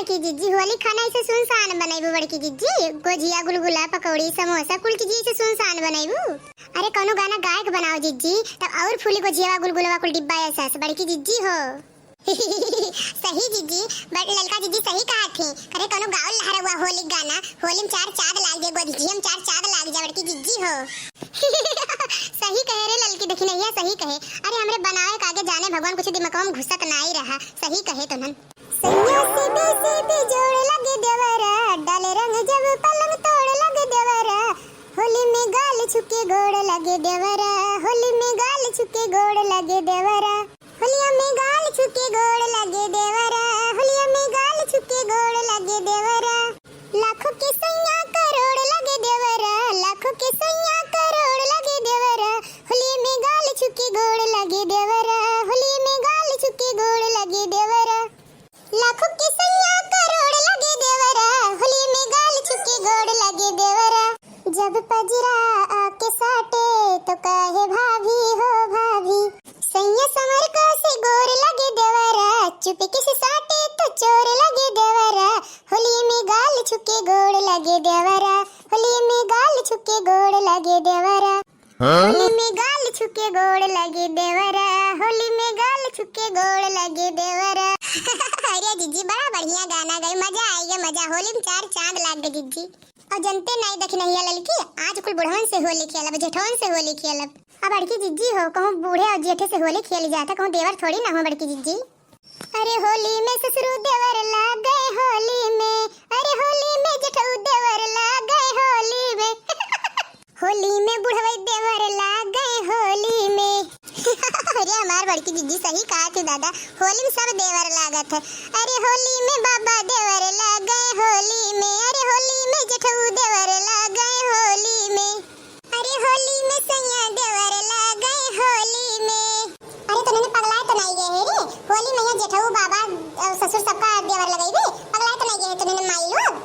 बड़की जीजी होली खाना ऐसे सुनसान बनाइबू बड़की जीजी। गोजिया गुलगुला पकौड़ी समोसा कुल चीज ऐसे सुनसान बनाइबू। अरे कोनो गाना गायक बनाओ जीजी तब और फूली गोजिया गुलगुला कुल डिब्बा ऐसा बड़की जीजी हो। सही जीजी बट ललका जीजी सही कहा थी। अरे कोनो गाँव लहरा हुआ होली गाना होली में चार चांद लाग जाए गोजिया में चार चांद लाग जाए बड़की जीजी हो। सही कहे रे ललकी देखी नहीं है सही कहे। अरे हमरे बनाए कागे जाने भगवान कुछ दिमाग में घुसत ना ही रहा। सही कहे तो नन सैया से भी जोड़ लगे देवरा डाले रंग जब पलंग तोड़ लगे देवरा होली में गाल छुके गोड़ लगे देवरा होली में गाल छुके गोड़ लगे देवरा होलिया में गाल छुके गोड़ लगे देवरा होलिया में गाल छुके गोड़ लगे देवरा लाखों के सैया करोड़ लगे देवरा लाखों के सैया करोड़ लगे देवरा होलिया में गाल छुके गोड़ लगे देवरा होलिया में गाल छुके गोड़ लगे देवरा लाखों के सैया करोड़ लगे देवरा होली में गाल छुके गोड़ लगे देवरा जब पजरा आके साटे तो कहे भाभी हो भाभी सैया समर का से गोर लगे देवरा चुपके किसी साटे तो चोर लगे देवरा होली में गाल छुके गोड़ लगे देवरा होली में गाल छुके गोड़ लगे देवरा होली में गाल छुके गोड़ लगे देवरा होली में गाल छुके गोड़ लगे देवरा। अरे जीजी बड़ा बढ़िया गाना गाई मजा आएगा मजा होली में चार चांद लाग गए जीजी। और जनते नहीं देख नहीं है ललकी आज कुल बुढ़वन से होली खेलब जेठवन से होली खेलब। अब बड़की जीजी हो कहूँ बूढ़े और जेठे से होली खेल जाता कहूँ देवर थोड़ी ना हो बड़की जीजी। अरे होली में ससुर देवर लाग गए होली में अरे होली में जेठू देवर लाग गए होली में होली में बुढ़वे देवर लाग गए होली में। अरे हमार बड़की जीजी सही कहा थी दादा होली में सब देवर लागत है। अरे होली में बाबा देवर लाग गए होली में अरे होली में जेठू देवर लाग गए होली में अरे होली में सैया देवर लाग गए होली में। अरे तूने पगलाए तो नहीं गए रे होली में जेठू बाबा ससुर सबका देवर लगाई रे पगलाए तो नहीं गए तूने माई लोग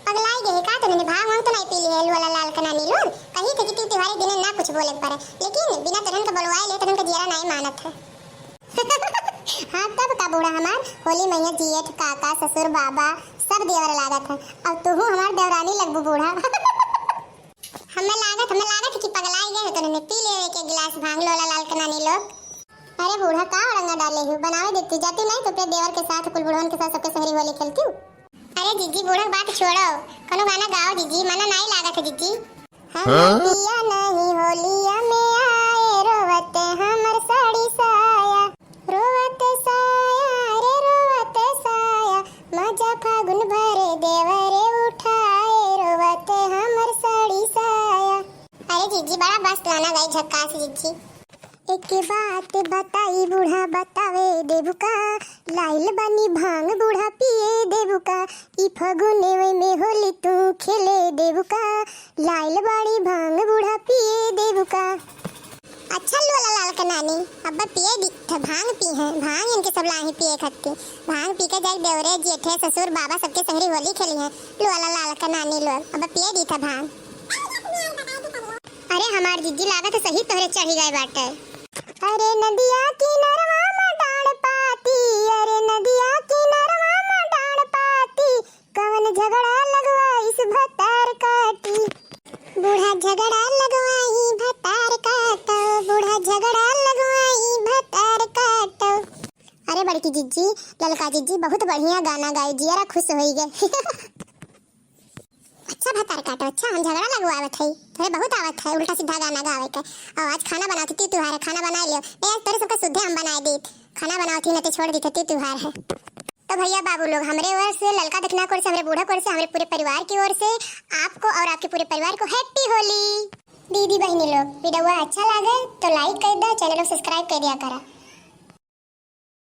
पगलाई गए का तूने भाग हम तो नहीं पी लिए वाला लाल कनानी लोग कहीं थे कि त्योहारी दिन ना कुछ बोले पड़े लेकिन बिना तरहन का बोलवाए ले तरहन का जीरा नहीं मानत है। हाँ तब का बूढ़ा हमार होली मैया जेठ काका ससुर बाबा सब देवर लागत है अब तू हमार देवरानी लगबू बूढ़ा। हमें लागत कि पगलाई गए तूने पी ले एक गिलास भांग लोला लाल कनानी लोग। अरे बूढ़ा का रंगा डाले हूँ बनावे देती जाती नहीं तो अपने देवर के साथ कुल बुढ़वन के साथ सबके शहरी होली खेलती हूँ। अरे जीजी बूढ़ा बात छोड़ो कोनो गाना गाओ जीजी मना नहीं लागत है जीजी। हम पिया नहीं होलिया में आए रोवत हमर साड़ी साया रोवत साया रे रोवत साया मजा फागुन भरे देवरे उठाए रोवत हमर साड़ी साया। अरे जीजी बड़ा मस्त गाना गाई झक्कास जीजी। एक बात बताई बूढ़ा बतावे देबुका लाइल बनी भांग बूढ़ा पिए देबुका ई फगुने में होली तू खेले देबुका लाइल बाड़ी भांग बूढ़ा पिए देबुका। अच्छा लोला लाल का नानी अब पिए दिख भांग पी है भांग इनके सब लाही पिए खत्ती भांग पी के जाए देवरे जेठे ससुर बाबा सबके शहरी होली खेली है लोला लाल का नानी लोग अब पिए दी था भांग। अरे हमार जीजी लागत सही तोहरे चढ़ी गए बाटे। अरे नदिया किनारवा में डांड पाती अरे नदिया किनारवा में डांड पाती कवन झगड़ा लगवाई इस भतार काटी बूढ़ा झगड़ा लगवाई भतार काटो बूढ़ा झगड़ा लगवाई भतार काटो। अरे बड़की जीजी ललका जीजी बहुत बढ़िया गाना गाई जियरा खुश होई गए। अच्छा भतार काटो अच्छा हम झगड़ा लगवावत है थोड़े बहुत आवत है उल्टा सीधा गाना गावे के। और आज खाना बनाती थी त्योहार खाना बना लियो ए आज तेरे सबका शुद्ध हम बना दी खाना बनाती न तो छोड़ दी थी त्योहार है। तो भैया बाबू लोग हमरे ओर से ललका देखना कोर से हमरे बूढ़ा कोर से हमरे पूरे परिवार की ओर से आपको और आपके पूरे परिवार को हैप्पी होली। दीदी बहनी लोग वीडियो अच्छा लगे तो लाइक कर दो चैनल को सब्सक्राइब कर दिया करा।